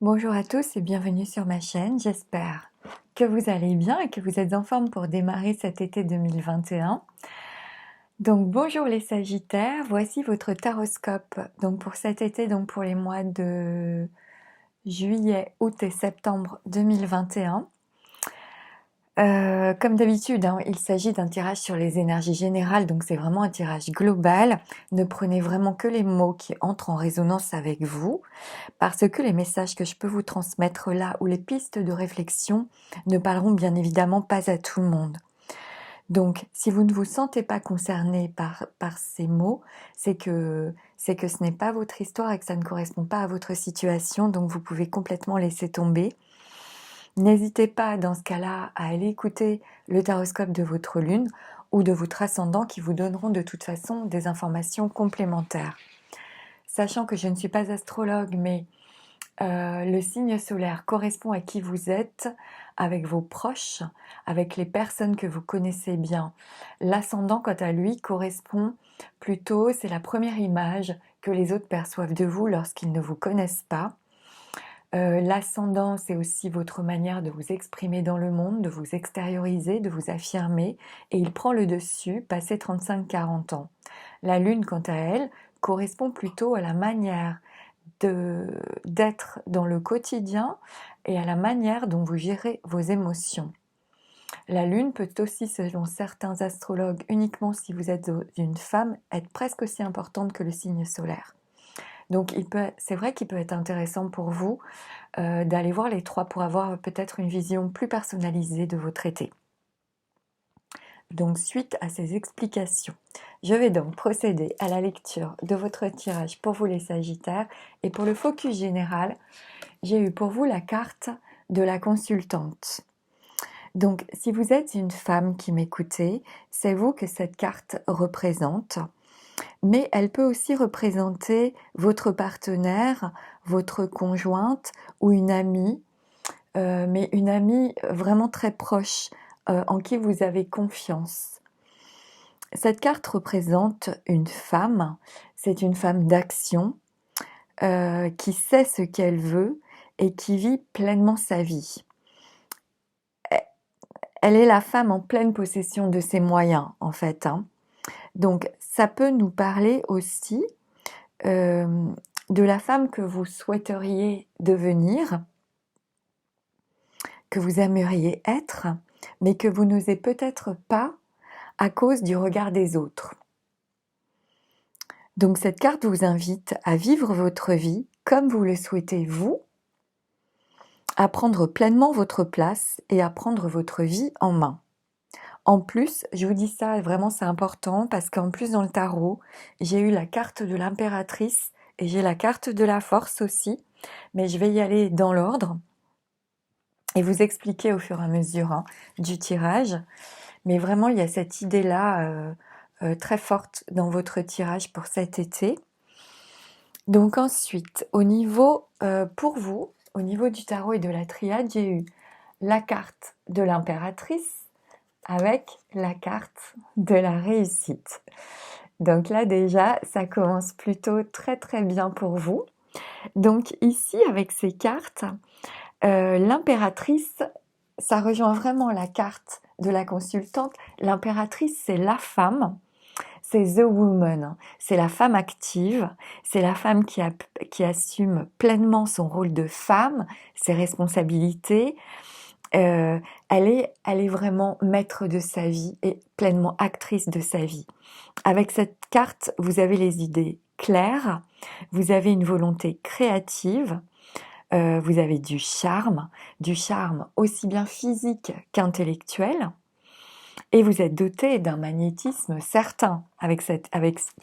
Bonjour à tous et bienvenue sur ma chaîne. J'espère que vous allez bien et que vous êtes en forme pour démarrer cet été 2021. Donc bonjour les Sagittaires, voici votre taroscope. Donc pour cet été, donc pour les mois de juillet, août et septembre 2021. Comme d'habitude, il s'agit d'un tirage sur les énergies générales, donc c'est vraiment un tirage global. Ne prenez vraiment que les mots qui entrent en résonance avec vous, parce que les messages que je peux vous transmettre là, ou les pistes de réflexion, ne parleront bien évidemment pas à tout le monde. Donc, si vous ne vous sentez pas concerné par ces mots, c'est que ce n'est pas votre histoire et que ça ne correspond pas à votre situation, donc vous pouvez complètement laisser tomber. N'hésitez pas dans ce cas-là à aller écouter le taroscope de votre lune ou de votre ascendant qui vous donneront de toute façon des informations complémentaires. Sachant que je ne suis pas astrologue, mais le signe solaire correspond à qui vous êtes, avec vos proches, avec les personnes que vous connaissez bien. L'ascendant, quant à lui, correspond plutôt, c'est la première image que les autres perçoivent de vous lorsqu'ils ne vous connaissent pas. L'ascendant, c'est aussi votre manière de vous exprimer dans le monde, de vous extérioriser, de vous affirmer, et il prend le dessus passé 35-40 ans. La lune, quant à elle, correspond plutôt à la manière d'être dans le quotidien et à la manière dont vous gérez vos émotions. La lune peut aussi, selon certains astrologues, uniquement si vous êtes une femme, être presque aussi importante que le signe solaire. Donc c'est vrai qu'il peut être intéressant pour vous d'aller voir les trois pour avoir peut-être une vision plus personnalisée de votre été. Donc suite à ces explications, je vais donc procéder à la lecture de votre tirage pour vous les Sagittaires, et pour le focus général, j'ai eu pour vous la carte de la consultante. Donc si vous êtes une femme qui m'écoutez, c'est vous que cette carte représente, mais elle peut aussi représenter votre partenaire, votre conjointe ou une amie, mais une amie vraiment très proche, en qui vous avez confiance. Cette carte représente une femme, c'est une femme d'action, qui sait ce qu'elle veut et qui vit pleinement sa vie. Elle est la femme en pleine possession de ses moyens, en fait. Donc, ça peut nous parler aussi de la femme que vous souhaiteriez devenir, que vous aimeriez être, mais que vous n'osez peut-être pas à cause du regard des autres. Donc cette carte vous invite à vivre votre vie comme vous le souhaitez vous, à prendre pleinement votre place et à prendre votre vie en main. En plus, je vous dis ça, vraiment c'est important, parce qu'en plus dans le tarot, j'ai eu la carte de l'impératrice et j'ai la carte de la force aussi, mais je vais y aller dans l'ordre et vous expliquer au fur et à mesure du tirage. Mais vraiment, il y a cette idée-là très forte dans votre tirage pour cet été. Donc ensuite, pour vous, au niveau du tarot et de la triade, j'ai eu la carte de l'impératrice avec la carte de la réussite. Donc là déjà, ça commence plutôt très très bien pour vous. Donc ici, avec ces cartes, l'impératrice, ça rejoint vraiment la carte de la consultante. L'impératrice, c'est la femme, c'est the woman, c'est la femme active, c'est la femme qui assume pleinement son rôle de femme, ses responsabilités. Elle est vraiment maître de sa vie et pleinement actrice de sa vie. Avec cette carte, vous avez les idées claires, vous avez une volonté créative, vous avez du charme aussi bien physique qu'intellectuel, et vous êtes doté d'un magnétisme certain,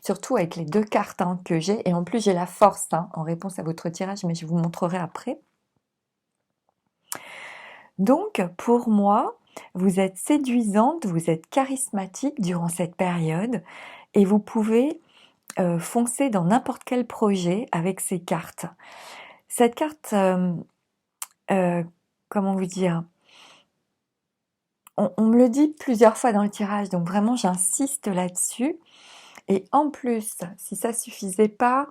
surtout avec les deux cartes que j'ai, et en plus j'ai la force en réponse à votre tirage, mais je vous montrerai après. Donc pour moi, vous êtes séduisante, vous êtes charismatique durant cette période, et vous pouvez foncer dans n'importe quel projet avec ces cartes. Cette carte, comment vous dire, on me le dit plusieurs fois dans le tirage, donc vraiment j'insiste là-dessus. Et en plus, si ça suffisait pas,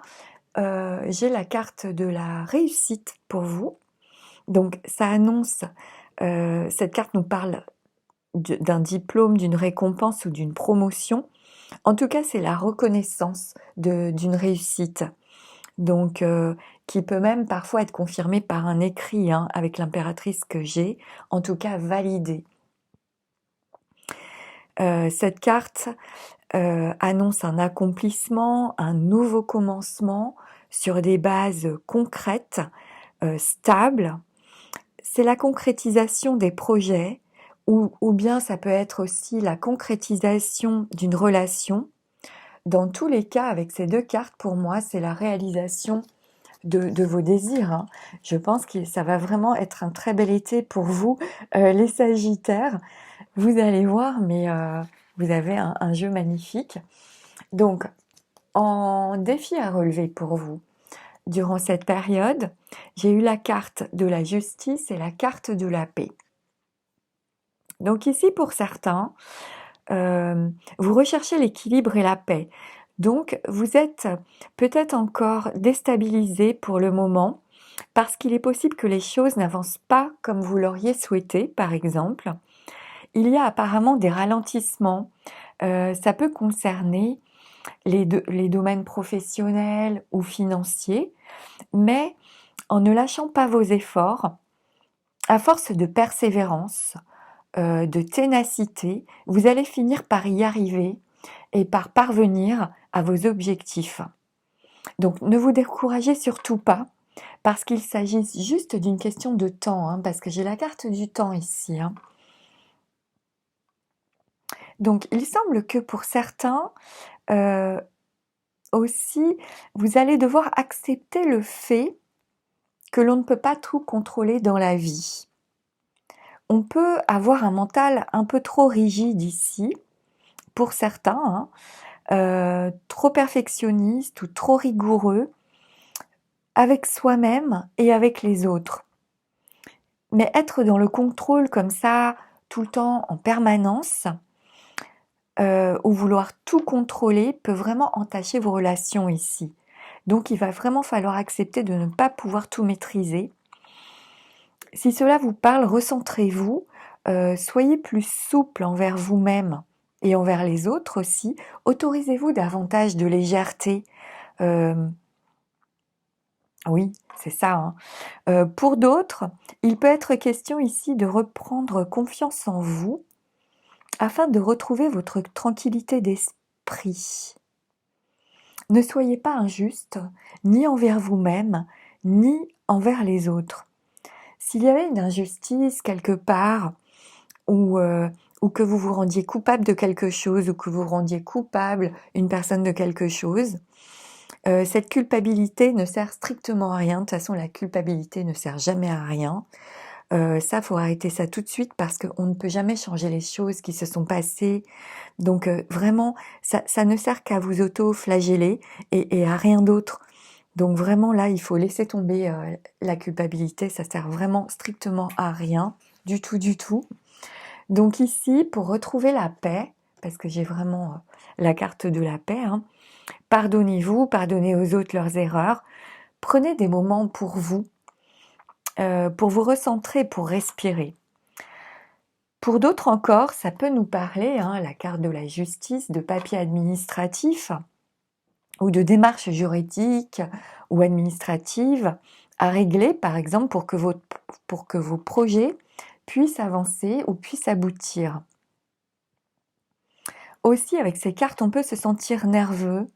j'ai la carte de la réussite pour vous. Donc ça annonce, cette carte nous parle d'un diplôme, d'une récompense ou d'une promotion. En tout cas, c'est la reconnaissance d'une réussite. Donc, qui peut même parfois être confirmée par un écrit, hein, avec l'impératrice que j'ai, en tout cas validée. Cette carte annonce un accomplissement, un nouveau commencement sur des bases concrètes, stables. C'est la concrétisation des projets ou bien ça peut être aussi la concrétisation d'une relation. Dans tous les cas, avec ces deux cartes, pour moi, c'est la réalisation de vos désirs, hein. Je pense que ça va vraiment être un très bel été pour vous, les Sagittaires. Vous allez voir, mais vous avez un jeu magnifique. Donc, en défi à relever pour vous, durant cette période, j'ai eu la carte de la justice et la carte de la paix. Donc ici, pour certains, vous recherchez l'équilibre et la paix. Donc, vous êtes peut-être encore déstabilisé pour le moment parce qu'il est possible que les choses n'avancent pas comme vous l'auriez souhaité, par exemple. Il y a apparemment des ralentissements. Ça peut concerner les domaines professionnels ou financiers, mais en ne lâchant pas vos efforts, à force de persévérance, de ténacité, vous allez finir par y arriver et par parvenir à vos objectifs. Donc ne vous découragez surtout pas, parce qu'il s'agit juste d'une question de temps, hein, parce que j'ai la carte du temps ici, hein. Donc il semble que pour certains, aussi, vous allez devoir accepter le fait que l'on ne peut pas tout contrôler dans la vie. On peut avoir un mental un peu trop rigide ici, pour certains, hein, trop perfectionniste ou trop rigoureux avec soi-même et avec les autres. Mais être dans le contrôle comme ça, tout le temps, en permanence, ou vouloir tout contrôler peut vraiment entacher vos relations ici. Donc il va vraiment falloir accepter de ne pas pouvoir tout maîtriser. Si cela vous parle, recentrez-vous, soyez plus souple envers vous-même et envers les autres aussi. Autorisez-vous davantage de légèreté. Oui, c'est ça, hein. Pour d'autres, il peut être question ici de reprendre confiance en vous afin de retrouver votre tranquillité d'esprit. Ne soyez pas injuste, ni envers vous-même, ni envers les autres. S'il y avait une injustice quelque part, ou que vous vous rendiez coupable de quelque chose, ou que vous rendiez coupable une personne de quelque chose, cette culpabilité ne sert strictement à rien. De toute façon, la culpabilité ne sert jamais à rien. Ça, faut arrêter ça tout de suite parce qu'on ne peut jamais changer les choses qui se sont passées. Donc vraiment, ça ne sert qu'à vous auto-flageller et à rien d'autre. Donc vraiment là, il faut laisser tomber la culpabilité. Ça sert vraiment strictement à rien, du tout, du tout. Donc ici, pour retrouver la paix, parce que j'ai vraiment la carte de la paix, hein, pardonnez-vous, pardonnez aux autres leurs erreurs. Prenez des moments pour vous recentrer, pour respirer. Pour d'autres encore, ça peut nous parler, hein, la carte de la justice, de papiers administratifs ou de démarches juridiques ou administratives à régler, par exemple, pour que vos projets puissent avancer ou puissent aboutir. Aussi, avec ces cartes, on peut se sentir nerveux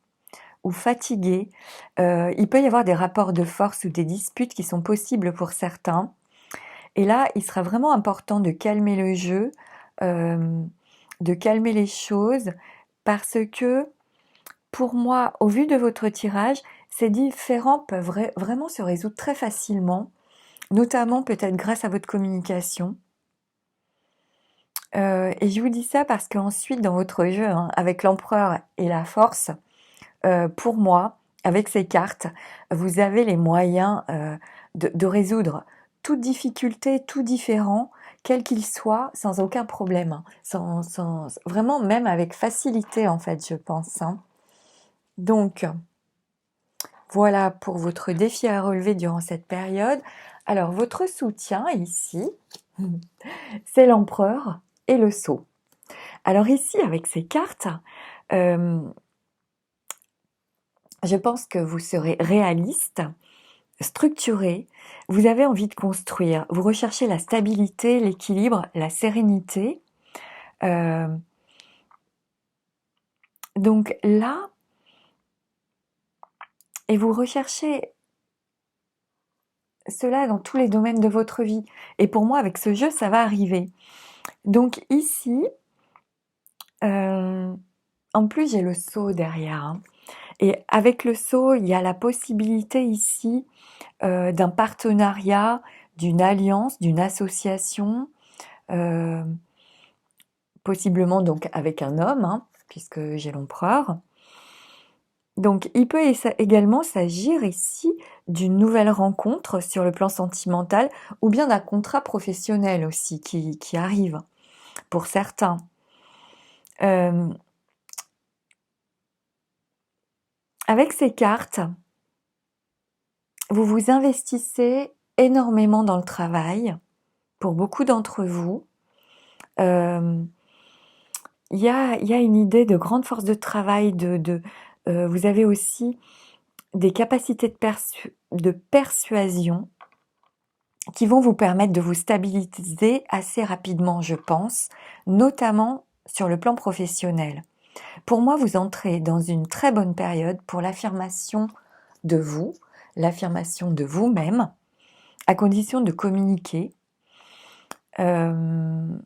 ou fatigué. Il peut y avoir des rapports de force ou des disputes qui sont possibles pour certains. Et là, il sera vraiment important de calmer le jeu, de calmer les choses, parce que pour moi, au vu de votre tirage, ces différends peuvent vraiment se résoudre très facilement, notamment peut-être grâce à votre communication. Et je vous dis ça parce qu'ensuite, dans votre jeu, hein, avec l'empereur et la force, pour moi, avec ces cartes, vous avez les moyens de résoudre toute difficulté, tout différent, quel qu'il soit, sans aucun problème. Vraiment, même avec facilité, en fait, je pense, hein. Donc, Voilà pour votre défi à relever durant cette période. Alors, votre soutien ici, c'est l'empereur et le sceau. Alors ici, avec ces cartes, je pense que vous serez réaliste, structuré, vous avez envie de construire, vous recherchez la stabilité, l'équilibre, la sérénité. Donc là, et vous recherchez cela dans tous les domaines de votre vie. Et pour moi, avec ce jeu, ça va arriver. Donc ici, en plus, j'ai le sceau derrière, hein. Et avec le sceau, il y a la possibilité ici d'un partenariat, d'une alliance, d'une association, possiblement donc avec un homme, hein, puisque j'ai l'empereur. Donc il peut également s'agir ici d'une nouvelle rencontre sur le plan sentimental ou bien d'un contrat professionnel aussi qui arrive pour certains. Avec ces cartes, vous vous investissez énormément dans le travail pour beaucoup d'entre vous. Il y a une idée de grande force de travail, vous avez aussi des capacités de persuasion qui vont vous permettre de vous stabiliser assez rapidement, je pense, notamment sur le plan professionnel. Pour moi, vous entrez dans une très bonne période pour l'affirmation de vous, l'affirmation de vous-même, à condition de communiquer. Ne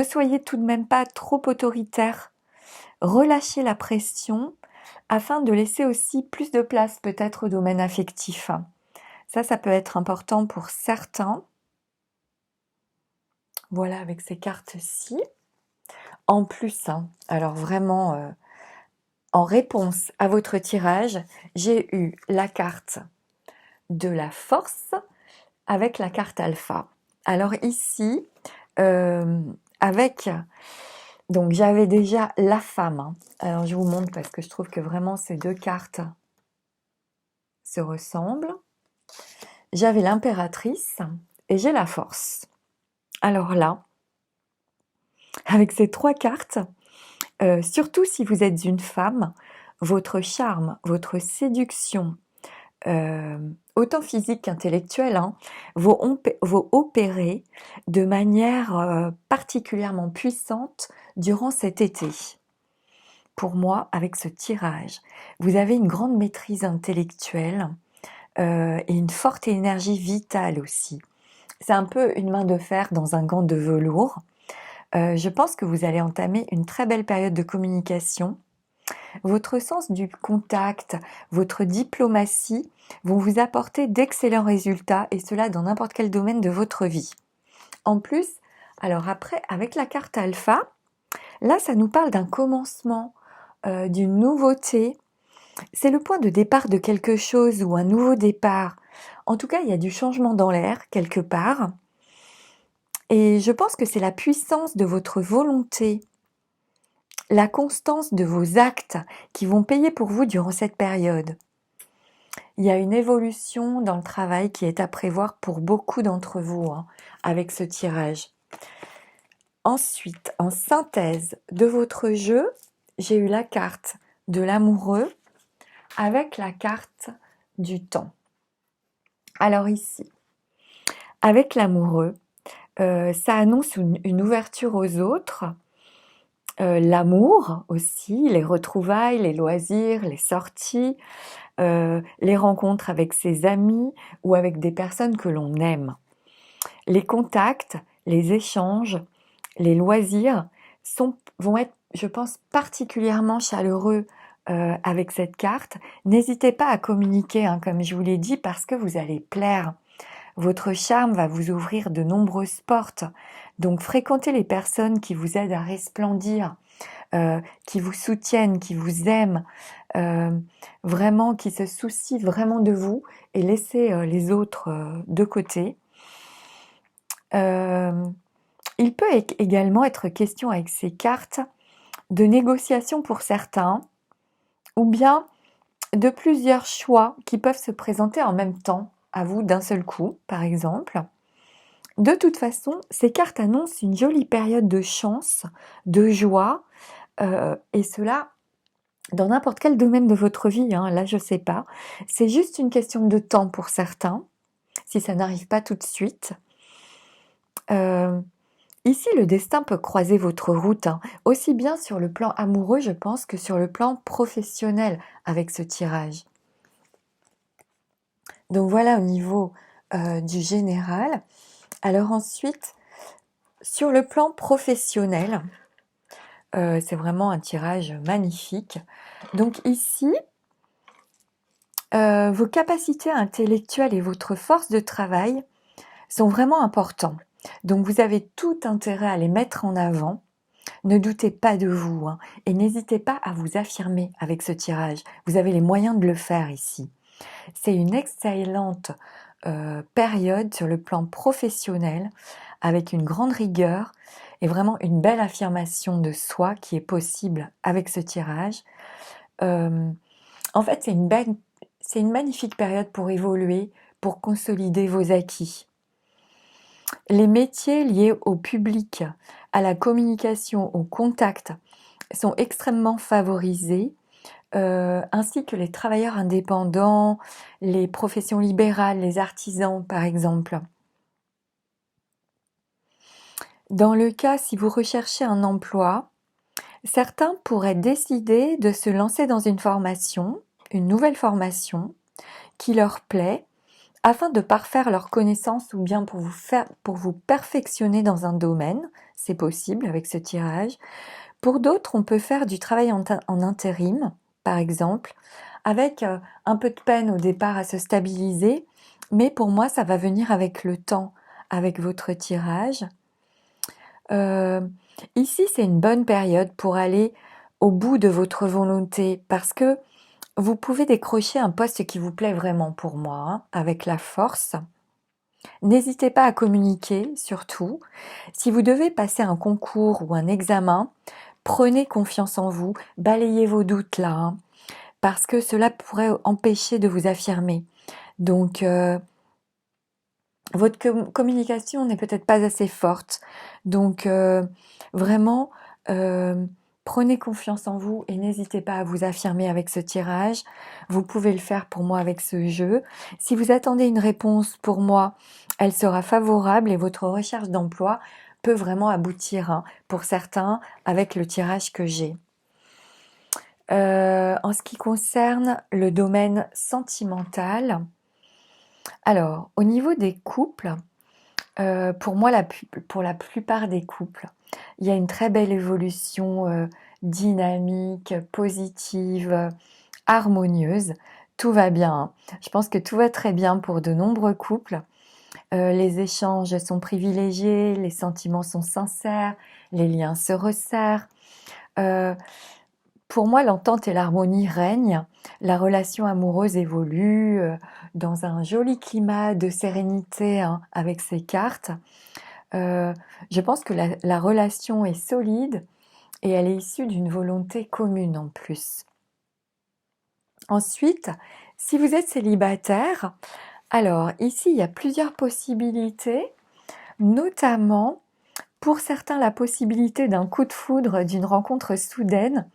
soyez tout de même pas trop autoritaire. Relâchez la pression afin de laisser aussi plus de place peut-être au domaine affectif. Ça peut être important pour certains. Voilà, avec ces cartes-ci. En plus, alors vraiment, en réponse à votre tirage, j'ai eu la carte de la force avec la carte alpha. Alors ici, donc j'avais déjà la femme. Alors je vous montre parce que je trouve que vraiment ces deux cartes se ressemblent. J'avais l'impératrice et j'ai la force. Alors là, avec ces trois cartes, surtout si vous êtes une femme, votre charme, votre séduction, autant physique qu'intellectuelle, vont opérer de manière particulièrement puissante durant cet été. Pour moi, avec ce tirage, vous avez une grande maîtrise intellectuelle et une forte énergie vitale aussi. C'est un peu une main de fer dans un gant de velours. Je pense que vous allez entamer une très belle période de communication. Votre sens du contact, votre diplomatie vont vous apporter d'excellents résultats et cela dans n'importe quel domaine de votre vie. En plus, alors après, avec la carte alpha, là ça nous parle d'un commencement, d'une nouveauté. C'est le point de départ de quelque chose ou un nouveau départ. En tout cas, il y a du changement dans l'air quelque part. Et je pense que c'est la puissance de votre volonté, la constance de vos actes qui vont payer pour vous durant cette période. Il y a une évolution dans le travail qui est à prévoir pour beaucoup d'entre vous avec ce tirage. Ensuite, en synthèse de votre jeu, j'ai eu la carte de l'amoureux avec la carte du temps. Alors ici, avec l'amoureux, ça annonce une ouverture aux autres, l'amour aussi, les retrouvailles, les loisirs, les sorties, les rencontres avec ses amis ou avec des personnes que l'on aime. Les contacts, les échanges, les loisirs vont être, je pense, particulièrement chaleureux avec cette carte. N'hésitez pas à communiquer, comme je vous l'ai dit, parce que vous allez plaire. Votre charme va vous ouvrir de nombreuses portes. Donc fréquentez les personnes qui vous aident à resplendir, qui vous soutiennent, qui vous aiment, vraiment, qui se soucient vraiment de vous et laissez les autres de côté. Il peut également être question avec ces cartes de négociation pour certains, ou bien de plusieurs choix qui peuvent se présenter en même temps à vous d'un seul coup, par exemple. De toute façon, ces cartes annoncent une jolie période de chance, de joie, et cela dans n'importe quel domaine de votre vie, hein, là je sais pas. C'est juste une question de temps pour certains, si ça n'arrive pas tout de suite. Euh, Ici, le destin peut croiser votre route, hein, aussi bien sur le plan amoureux, je pense, que sur le plan professionnel avec ce tirage. Donc voilà au niveau du général. Alors ensuite, sur le plan professionnel, c'est vraiment un tirage magnifique. Donc ici, vos capacités intellectuelles et votre force de travail sont vraiment importants. Donc vous avez tout intérêt à les mettre en avant. Ne doutez pas de vous, hein, et n'hésitez pas à vous affirmer avec ce tirage. Vous avez les moyens de le faire ici. C'est une excellente période sur le plan professionnel, avec une grande rigueur et vraiment une belle affirmation de soi qui est possible avec ce tirage. En fait, c'est une magnifique période pour évoluer, pour consolider vos acquis. Les métiers liés au public, à la communication, au contact sont extrêmement favorisés, ainsi que les travailleurs indépendants, les professions libérales, les artisans par exemple. Dans le cas si vous recherchez un emploi, certains pourraient décider de se lancer dans une nouvelle formation qui leur plaît, afin de parfaire leurs connaissances ou bien pour vous perfectionner dans un domaine. C'est possible avec ce tirage. Pour d'autres, on peut faire du travail en intérim, par exemple, avec un peu de peine au départ à se stabiliser, mais pour moi, ça va venir avec le temps, avec votre tirage. Ici, c'est une bonne période pour aller au bout de votre volonté, parce que vous pouvez décrocher un poste qui vous plaît vraiment pour moi, hein, avec la force. N'hésitez pas à communiquer, surtout. Si vous devez passer un concours ou un examen, prenez confiance en vous, balayez vos doutes là, hein, parce que cela pourrait empêcher de vous affirmer. Donc, votre communication n'est peut-être pas assez forte. Donc, vraiment, euh, prenez confiance en vous et n'hésitez pas à vous affirmer avec ce tirage. Vous pouvez le faire pour moi avec ce jeu. Si vous attendez une réponse pour moi, elle sera favorable et votre recherche d'emploi peut vraiment aboutir, hein, pour certains, avec le tirage que j'ai. En ce qui concerne le domaine sentimental, alors, au niveau des couples, pour moi, pour la plupart des couples, il y a une très belle évolution dynamique, positive, harmonieuse. Tout va bien, hein. Je pense que tout va très bien pour de nombreux couples. Les échanges sont privilégiés, les sentiments sont sincères, les liens se resserrent. Euh, pour moi, l'entente et l'harmonie règnent. La relation amoureuse évolue dans un joli climat de sérénité, hein, avec ces cartes. Euh, je pense que la relation est solide et elle est issue d'une volonté commune en plus. Ensuite, si vous êtes célibataire, alors ici il y a plusieurs possibilités, notamment pour certains la possibilité d'un coup de foudre, d'une rencontre soudaine,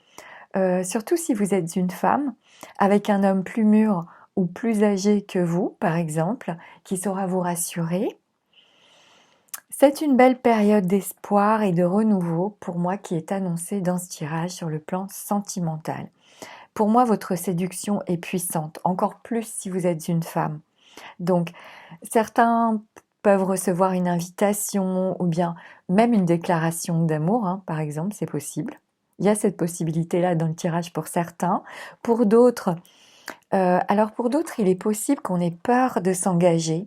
surtout si vous êtes une femme, avec un homme plus mûr ou plus âgé que vous, par exemple, qui saura vous rassurer. C'est une belle période d'espoir et de renouveau pour moi qui est annoncée dans ce tirage sur le plan sentimental. Pour moi, votre séduction est puissante, encore plus si vous êtes une femme. Donc, certains peuvent recevoir une invitation ou bien même une déclaration d'amour, hein, par exemple, c'est possible. Il y a cette possibilité-là dans le tirage pour certains. Pour d'autres, alors pour d'autres, il est possible qu'on ait peur de s'engager,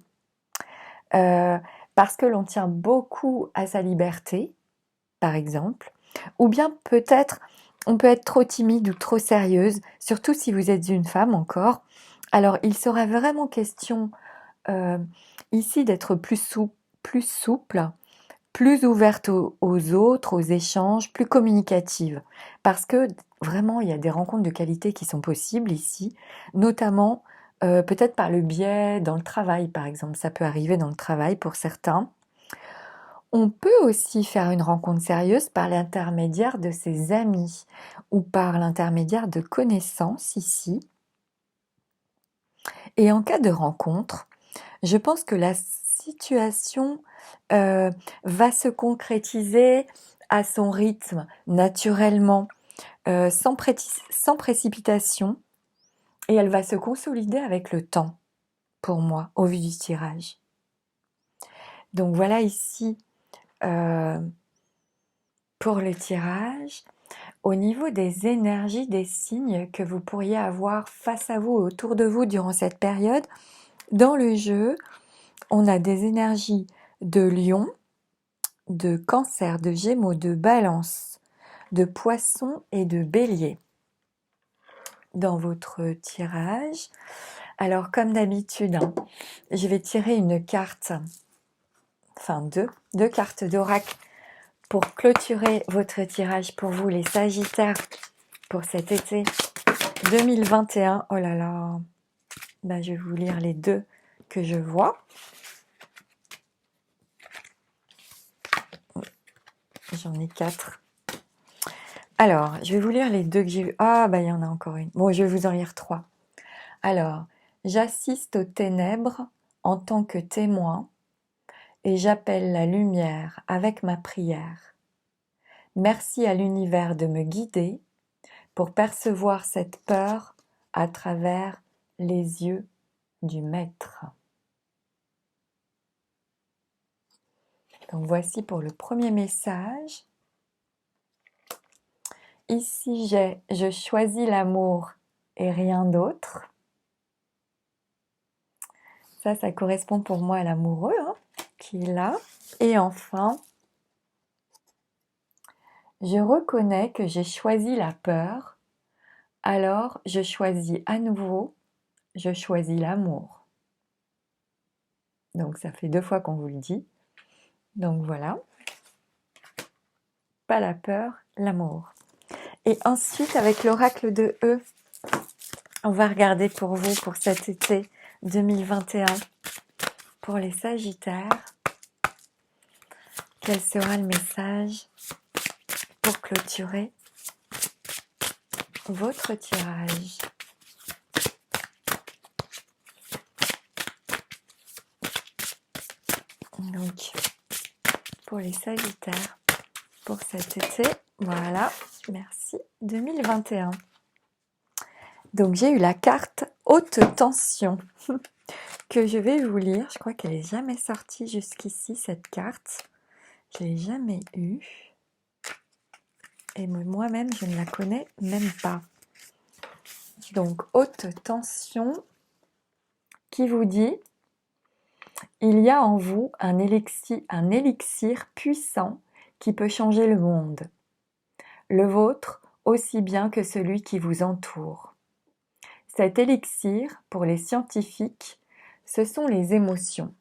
euh, parce que l'on tient beaucoup à sa liberté, par exemple, ou bien peut-être on peut être trop timide ou trop sérieuse, surtout si vous êtes une femme encore. Alors il sera vraiment question euh, ici d'être plus souple, plus ouverte aux autres, aux échanges, plus communicative. Parce que vraiment, il y a des rencontres de qualité qui sont possibles ici, notamment peut-être par le biais dans le travail, par exemple. Ça peut arriver dans le travail pour certains. On peut aussi faire une rencontre sérieuse par l'intermédiaire de ses amis ou par l'intermédiaire de connaissances ici. Et en cas de rencontre, je pense que la situation va se concrétiser à son rythme, naturellement, sans précipitation, et elle va se consolider avec le temps, pour moi, au vu du tirage. Donc voilà ici pour le tirage. Au niveau des énergies, des signes que vous pourriez avoir face à vous, autour de vous durant cette période, dans le jeu, on a des énergies de Lion, de Cancer, de Gémeaux, de Balance, de Poisson et de Bélier dans votre tirage. Alors comme d'habitude, hein, je vais tirer une carte, enfin deux cartes d'oracle pour clôturer votre tirage pour vous les Sagittaires pour cet été 2021. Oh là là, ben, je vais vous lire les deux que je vois. J'en ai 4. Alors, je vais vous lire les deux que j'ai vues. Ah, bah, il y en a encore une. Bon, je vais vous en lire 3. Alors, j'assiste aux ténèbres en tant que témoin et j'appelle la lumière avec ma prière. Merci à l'univers de me guider pour percevoir cette peur à travers les yeux du maître. Donc voici pour le premier message. Ici j'ai « Je choisis l'amour et rien d'autre ». Ça correspond pour moi à l'amoureux hein, qui est là. Et enfin, je reconnais que j'ai choisi la peur, alors je choisis à nouveau, je choisis l'amour. Donc ça fait 2 fois qu'on vous le dit. Donc voilà, pas la peur, l'amour. Et ensuite, avec l'oracle de E, on va regarder pour vous, pour cet été 2021, pour les Sagittaires, quel sera le message pour clôturer votre tirage. Donc, pour les Sagittaires, pour cet été, voilà, merci, 2021. Donc, j'ai eu la carte haute tension que je vais vous lire. Je crois qu'elle n'est jamais sortie jusqu'ici, cette carte. Je ne l'ai jamais eue. Et moi-même, je ne la connais même pas. Donc, haute tension qui vous dit « Il y a en vous un élixir puissant qui peut changer le monde, le vôtre aussi bien que celui qui vous entoure. Cet élixir, pour les scientifiques, ce sont les émotions.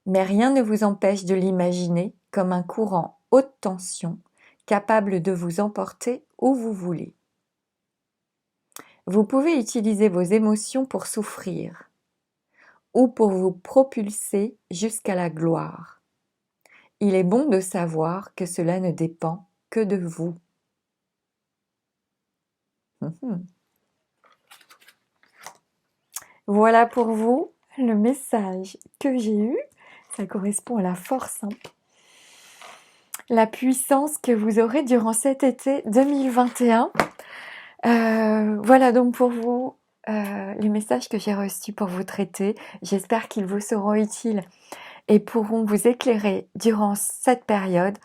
Mais rien ne vous empêche de l'imaginer comme un courant haute tension capable de vous emporter où vous voulez. Vous pouvez utiliser vos émotions pour souffrir ou pour vous propulser jusqu'à la gloire. Il est bon de savoir que cela ne dépend que de vous. » Voilà pour vous le message que j'ai eu. Ça correspond à la force, hein. La puissance que vous aurez durant cet été 2021. Voilà donc pour vous les messages que j'ai reçus pour vous traiter. J'espère qu'ils vous seront utiles et pourront vous éclairer durant cette période.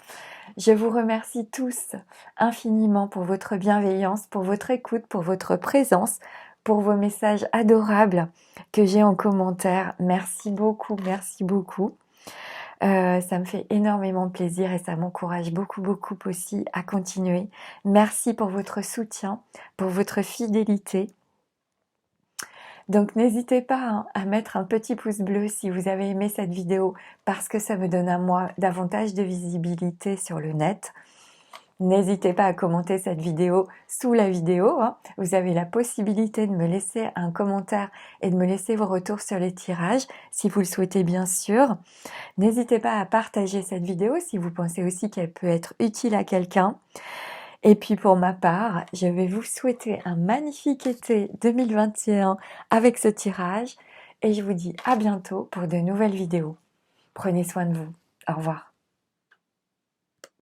Je vous remercie tous infiniment pour votre bienveillance, pour votre écoute, pour votre présence, pour vos messages adorables que j'ai en commentaire. Merci beaucoup, merci beaucoup. Ça me fait énormément plaisir et ça m'encourage beaucoup aussi à continuer. Merci pour votre soutien, pour votre fidélité. Donc n'hésitez pas à mettre un petit pouce bleu si vous avez aimé cette vidéo parce que ça me donne à moi davantage de visibilité sur le net. N'hésitez pas à commenter cette vidéo sous la vidéo, hein. Vous avez la possibilité de me laisser un commentaire et de me laisser vos retours sur les tirages, si vous le souhaitez bien sûr. N'hésitez pas à partager cette vidéo si vous pensez aussi qu'elle peut être utile à quelqu'un. Et puis pour ma part, je vais vous souhaiter un magnifique été 2021 avec ce tirage et je vous dis à bientôt pour de nouvelles vidéos. Prenez soin de vous. Au revoir.